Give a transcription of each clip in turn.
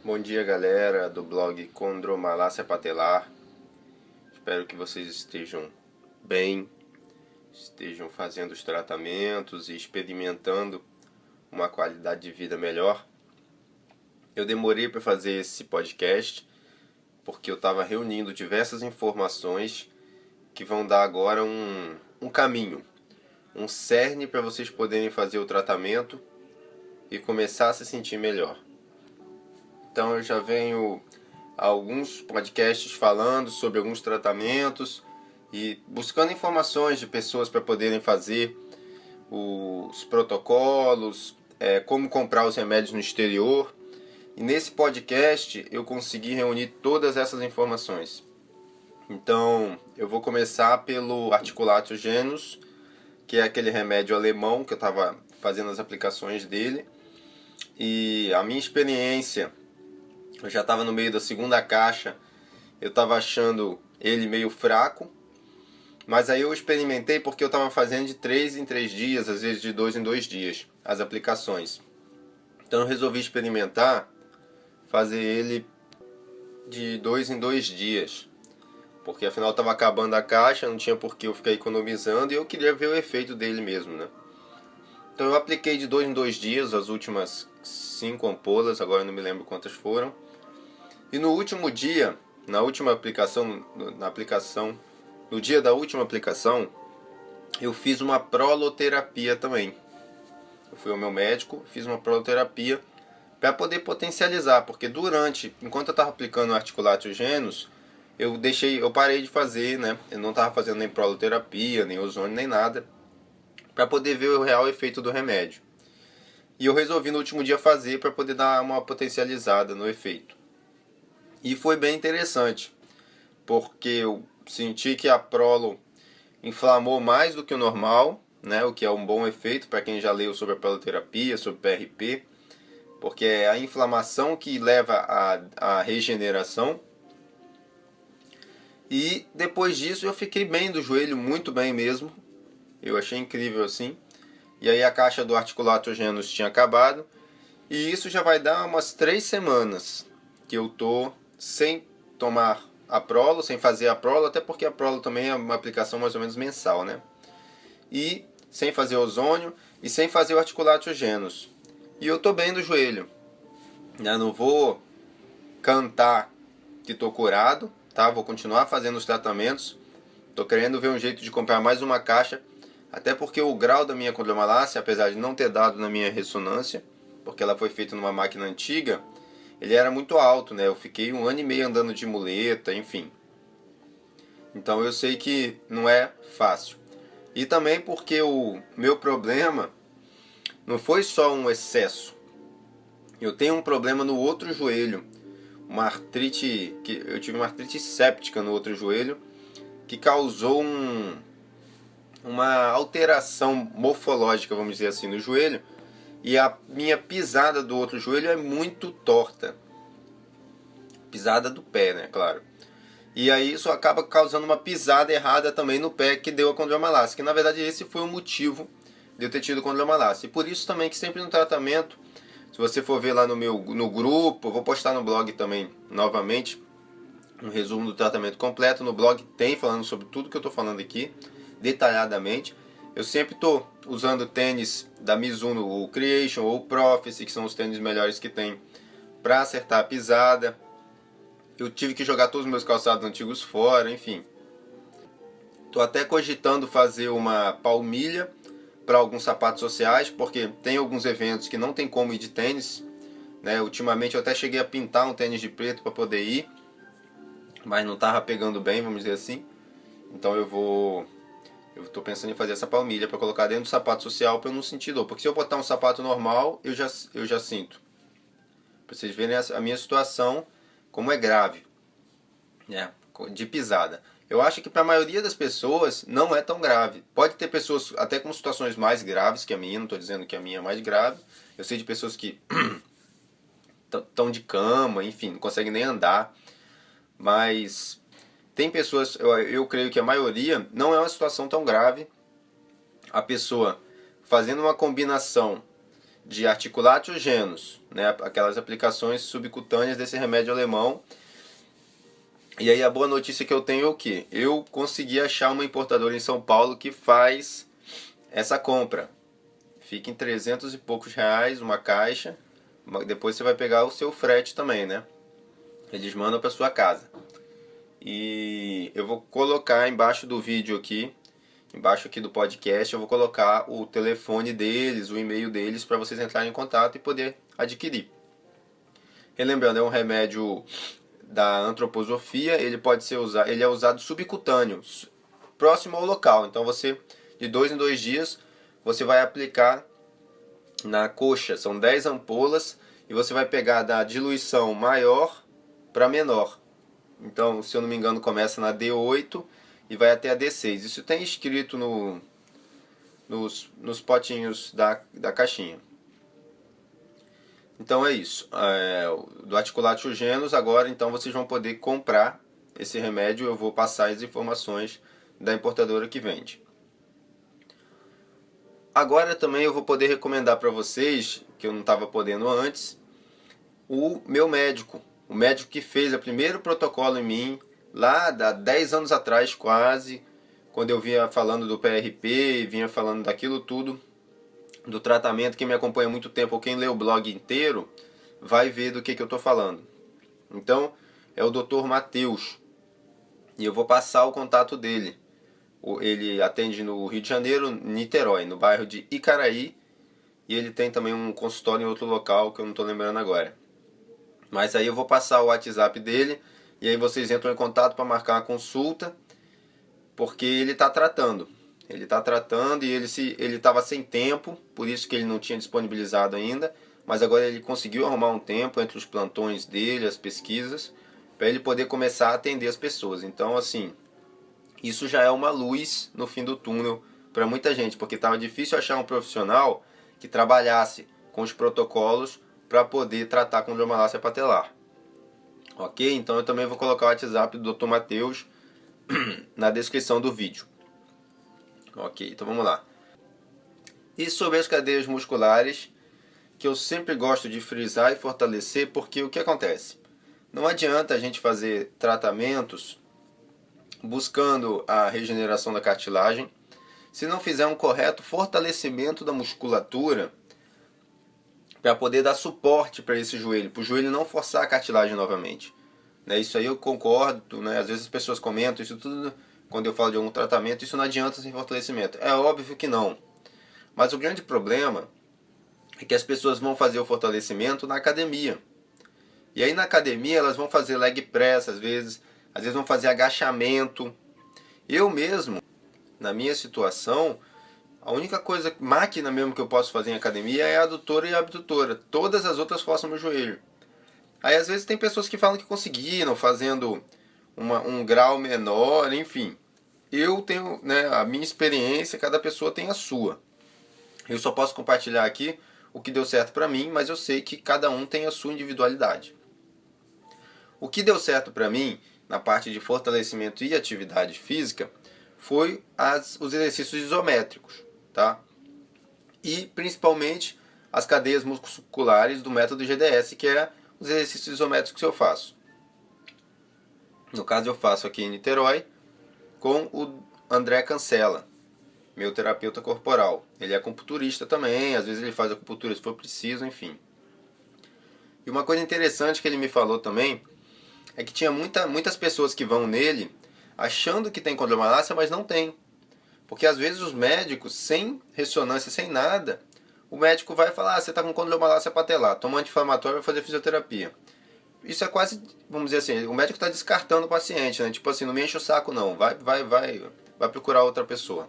Bom dia, galera do blog Condromalácia Patelar. Espero que vocês estejam bem, estejam fazendo os tratamentos e experimentando uma qualidade de vida melhor. Eu demorei para fazer esse podcast porque eu estava reunindo diversas informações que vão dar agora um caminho, um cerne para vocês poderem fazer o tratamento e começar a se sentir melhor. Então eu já venho há alguns podcasts falando sobre alguns tratamentos e buscando informações de pessoas para poderem fazer os protocolos, como comprar os remédios no exterior. E nesse podcast eu consegui reunir todas essas informações. Então eu vou começar pelo Articulatus genus, que é aquele remédio alemão que eu estava fazendo as aplicações dele. E a minha experiência, eu já estava no meio da segunda caixa, eu estava achando ele meio fraco, mas aí eu experimentei porque eu estava fazendo de 3 em 3 dias, às vezes de 2 em 2 dias, as aplicações. Então eu resolvi experimentar fazer ele de 2 em 2 dias, porque afinal estava acabando a caixa, não tinha por que eu ficar economizando e eu queria ver o efeito dele mesmo, né? Então eu apliquei de 2 em 2 dias as últimas 5 ampolas, agora eu não me lembro quantas foram. E no último dia, na última aplicação, no dia da última aplicação, eu fiz uma proloterapia também. Eu fui ao meu médico, fiz uma proloterapia para poder potencializar, porque enquanto eu estava aplicando o Articulatus genus, eu parei de fazer, né? Eu não estava fazendo nem proloterapia, nem ozônio, nem nada, para poder ver o real efeito do remédio. E eu resolvi no último dia fazer para poder dar uma potencializada no efeito. E foi bem interessante, porque eu senti que a prolo inflamou mais do que o normal, né? O que é um bom efeito para quem já leu sobre a proloterapia, sobre PRP, porque é a inflamação que leva à regeneração. E depois disso eu fiquei bem do joelho, muito bem mesmo. Eu achei incrível assim. E aí a caixa do Articulatus genus tinha acabado. E isso já vai dar umas 3 semanas que eu tô sem tomar a prolo, sem fazer a prolo, até porque a prolo também é uma aplicação mais ou menos mensal, né? E sem fazer ozônio e sem fazer o Articulatus genus. E eu tô bem do joelho. Eu não vou cantar que tô curado, tá? Vou continuar fazendo os tratamentos. Tô querendo ver um jeito de comprar mais uma caixa, até porque o grau da minha condromalácia, apesar de não ter dado na minha ressonância, porque ela foi feita numa máquina antiga, ele era muito alto, né? Eu fiquei 1 ano e meio andando de muleta, enfim. Então eu sei que não é fácil. E também porque o meu problema não foi só um excesso. Eu tenho um problema no outro joelho. Eu tive uma artrite séptica no outro joelho, que causou uma alteração morfológica, vamos dizer assim, no joelho. E a minha pisada do outro joelho é muito torta. Pisada do pé, né, claro. E aí isso acaba causando uma pisada errada também no pé que deu a condromalácia. Que na verdade esse foi o motivo de eu ter tido condromalácia. E por isso também que sempre no tratamento, se você for ver lá no grupo, eu vou postar no blog também novamente um resumo do tratamento completo. No blog tem falando sobre tudo que eu estou falando aqui, detalhadamente. Eu sempre estou usando tênis da Mizuno, o Creation ou o Prophecy, que são os tênis melhores que tem para acertar a pisada. Eu tive que jogar todos os meus calçados antigos fora, enfim. Estou até cogitando fazer uma palmilha para alguns sapatos sociais, porque tem alguns eventos que não tem como ir de tênis, né? Ultimamente eu até cheguei a pintar um tênis de preto para poder ir, mas não estava pegando bem, vamos dizer assim. Então eu estou pensando em fazer essa palmilha para colocar dentro do sapato social para eu não sentir dor. Porque se eu botar um sapato normal, eu já sinto. Para vocês verem a minha situação, como é grave, né? De pisada. Eu acho que para a maioria das pessoas não é tão grave. Pode ter pessoas até com situações mais graves que a minha, não estou dizendo que a minha é mais grave. Eu sei de pessoas que estão de cama, enfim, não conseguem nem andar. Mas tem pessoas, eu creio que a maioria não é uma situação tão grave. A pessoa fazendo uma combinação de Articulatio Genus, né? Aquelas aplicações subcutâneas desse remédio alemão. E aí a boa notícia que eu tenho é o quê? Eu consegui achar uma importadora em São Paulo que faz essa compra. Fica em 300 e poucos reais uma caixa. Depois você vai pegar o seu frete também, né? Eles mandam para sua casa. E eu vou colocar embaixo do vídeo aqui, embaixo aqui do podcast, eu vou colocar o telefone deles, o e-mail deles, para vocês entrarem em contato e poder adquirir. Relembrando, é um remédio da antroposofia, ele é usado subcutâneo, próximo ao local. Então você, de 2 em 2 dias, você vai aplicar na coxa. São 10 ampolas e você vai pegar da diluição maior para menor. Então, se eu não me engano, começa na D8 e vai até a D6. Isso tem escrito nos potinhos da caixinha. Então é isso. Do Articulatio Genus, agora então vocês vão poder comprar esse remédio. Eu vou passar as informações da importadora que vende. Agora também eu vou poder recomendar para vocês, que eu não estava podendo antes, o meu médico. O médico que fez o primeiro protocolo em mim, lá há 10 anos atrás quase, quando eu vinha falando do PRP, vinha falando daquilo tudo, do tratamento. Quem me acompanha há muito tempo, ou quem lê o blog inteiro, vai ver do que eu estou falando. Então, é o Dr. Matheus, e eu vou passar o contato dele. Ele atende no Rio de Janeiro, Niterói, no bairro de Icaraí, e ele tem também um consultório em outro local que eu não estou lembrando agora. Mas aí eu vou passar o WhatsApp dele, e aí vocês entram em contato para marcar uma consulta, porque ele está tratando. Ele está tratando e ele estava sem tempo, por isso que ele não tinha disponibilizado ainda, mas agora ele conseguiu arrumar um tempo entre os plantões dele, as pesquisas, para ele poder começar a atender as pessoas. Então, assim, isso já é uma luz no fim do túnel para muita gente, porque estava difícil achar um profissional que trabalhasse com os protocolos para poder tratar com condromalácia patelar. Ok? Então eu também vou colocar o WhatsApp do Dr. Matheus na descrição do vídeo. Ok, então vamos lá. E sobre as cadeias musculares, que eu sempre gosto de frisar e fortalecer, porque o que acontece? Não adianta a gente fazer tratamentos buscando a regeneração da cartilagem se não fizer um correto fortalecimento da musculatura para poder dar suporte para esse joelho, para o joelho não forçar a cartilagem novamente. Isso aí eu concordo, né? Às vezes as pessoas comentam isso tudo quando eu falo de algum tratamento, isso não adianta sem fortalecimento. É óbvio que não. Mas o grande problema é que as pessoas vão fazer o fortalecimento na academia. E aí na academia elas vão fazer leg press às vezes vão fazer agachamento. Eu mesmo, na minha situação, a única máquina mesmo que eu posso fazer em academia é a adutora e a abdutora. Todas as outras forçam meu joelho. Aí às vezes tem pessoas que falam que conseguiram, fazendo um grau menor, enfim. Eu tenho, né, a minha experiência, cada pessoa tem a sua. Eu só posso compartilhar aqui o que deu certo para mim, mas eu sei que cada um tem a sua individualidade. O que deu certo para mim, na parte de fortalecimento e atividade física, foi os exercícios isométricos, tá? E principalmente as cadeias musculares do método GDS, que é os exercícios isométricos que eu faço. No caso eu faço aqui em Niterói com o André Cancela, meu terapeuta corporal. Ele é acupunturista também, às vezes ele faz acupuntura se for preciso, enfim. E uma coisa interessante que ele me falou também é que tinha muitas pessoas que vão nele achando que tem condromalácia, mas não tem. Porque às vezes os médicos, sem ressonância, sem nada, o médico vai falar, você está com condromalácia patelar, toma anti-inflamatório e vai fazer fisioterapia. Isso é quase, vamos dizer assim, o médico está descartando o paciente, né? Tipo assim, não me enche o saco não, vai procurar outra pessoa.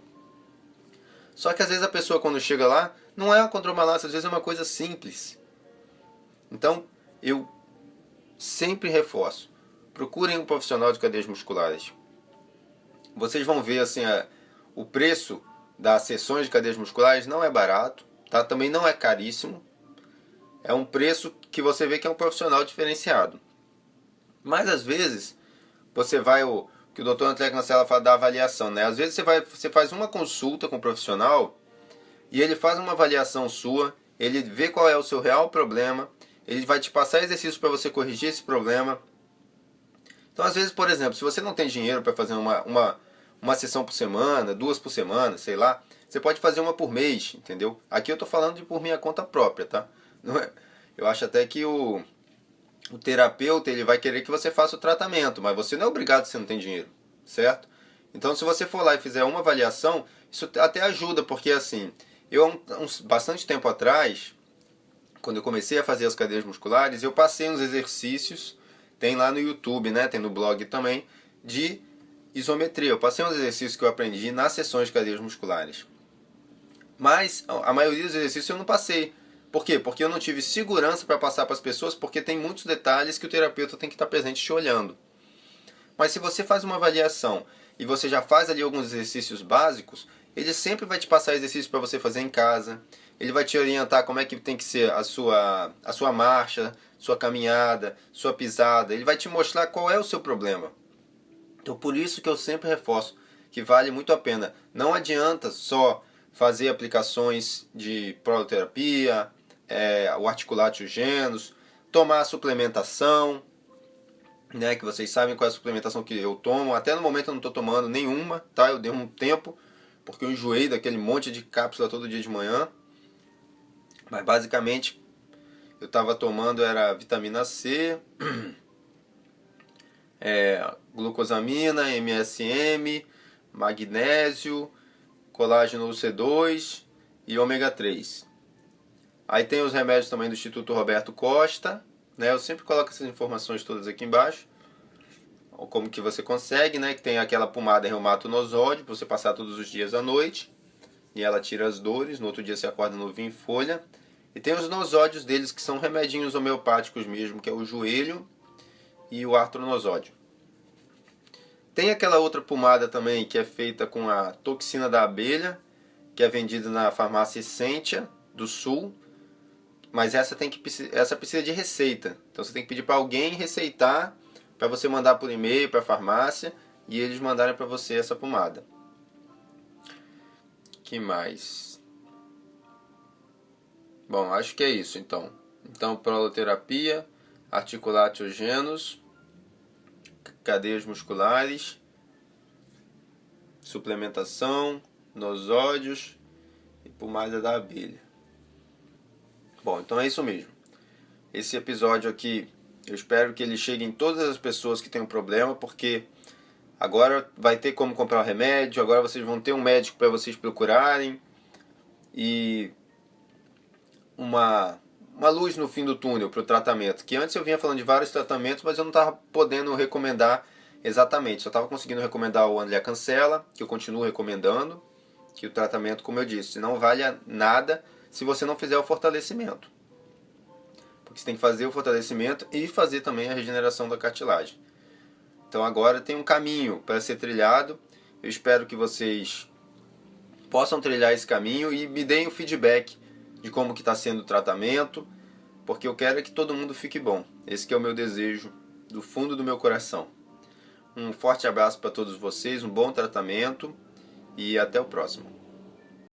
Só que às vezes a pessoa quando chega lá, não é uma condromalácia, às vezes é uma coisa simples. Então, eu sempre reforço, procurem um profissional de cadeias musculares. Vocês vão ver assim, o preço das sessões de cadeias musculares não é barato, tá? Também não é caríssimo. É um preço que você vê que é um profissional diferenciado. Mas às vezes, você vai, que o Dr. André Cancela fala da avaliação, né? Às vezes você faz uma consulta com um profissional e ele faz uma avaliação sua, ele vê qual é o seu real problema, ele vai te passar exercícios para você corrigir esse problema. Então, às vezes, por exemplo, se você não tem dinheiro para fazer uma sessão por semana, 2 por semana, sei lá, você pode fazer uma por mês, entendeu? Aqui eu estou falando de por minha conta própria, tá? Não é? Eu acho até que o terapeuta ele vai querer que você faça o tratamento, mas você não é obrigado se você não tem dinheiro, certo? Então, se você for lá e fizer uma avaliação, isso até ajuda, porque assim, eu bastante tempo atrás, quando eu comecei a fazer as cadeias musculares, eu passei uns exercícios, tem lá no YouTube, né, tem no blog também, de isometria. Eu passei uns exercícios que eu aprendi nas sessões de cadeias musculares. Mas a maioria dos exercícios eu não passei. Por quê? Porque eu não tive segurança para passar para as pessoas, porque tem muitos detalhes que o terapeuta tem que estar presente te olhando. Mas se você faz uma avaliação e você já faz ali alguns exercícios básicos, ele sempre vai te passar exercícios para você fazer em casa. Ele vai te orientar como é que tem que ser a sua marcha, sua caminhada, sua pisada. Ele vai te mostrar qual é o seu problema. Então por isso que eu sempre reforço que vale muito a pena. Não adianta só fazer aplicações de proloterapia, o articulatio genus, tomar suplementação, né, que vocês sabem qual é a suplementação que eu tomo. Até no momento eu não estou tomando nenhuma, tá? Eu dei um tempo, porque eu enjoei daquele monte de cápsula todo dia de manhã. Mas basicamente eu estava tomando era vitamina C, glucosamina, MSM, magnésio, colágeno C2 e ômega 3. Aí tem os remédios também do Instituto Roberto Costa, né? Eu sempre coloco essas informações todas aqui embaixo. Como que você consegue, né? Que tem aquela pomada reumatonosódio para você passar todos os dias à noite. E ela tira as dores, no outro dia você acorda novinho em folha. E tem os nosódios deles, que são remedinhos homeopáticos mesmo, que é o joelho e o artronosódio. Tem aquela outra pomada também, que é feita com a toxina da abelha, que é vendida na farmácia Essentia do Sul. Mas essa precisa de receita. Então você tem que pedir para alguém receitar, para você mandar por e-mail para a farmácia, e eles mandarem para você essa pomada. Que mais? Bom, acho que é isso então. Então, proloterapia, articulatio genus, cadeias musculares, suplementação, nosódios e pomada da abelha. Bom, então é isso mesmo. Esse episódio aqui, eu espero que ele chegue em todas as pessoas que têm um problema, porque agora vai ter como comprar remédio, agora vocês vão ter um médico para vocês procurarem e uma luz no fim do túnel para o tratamento. Que antes eu vinha falando de vários tratamentos, mas eu não estava podendo recomendar exatamente. Só estava conseguindo recomendar o André Cancela, que eu continuo recomendando, que o tratamento, como eu disse, não vale nada se você não fizer o fortalecimento. Porque você tem que fazer o fortalecimento e fazer também a regeneração da cartilagem. Então agora tem um caminho para ser trilhado. Eu espero que vocês possam trilhar esse caminho e me deem o feedback de como que está sendo o tratamento, porque eu quero que todo mundo fique bom. Esse que é o meu desejo do fundo do meu coração. Um forte abraço para todos vocês, um bom tratamento e até o próximo.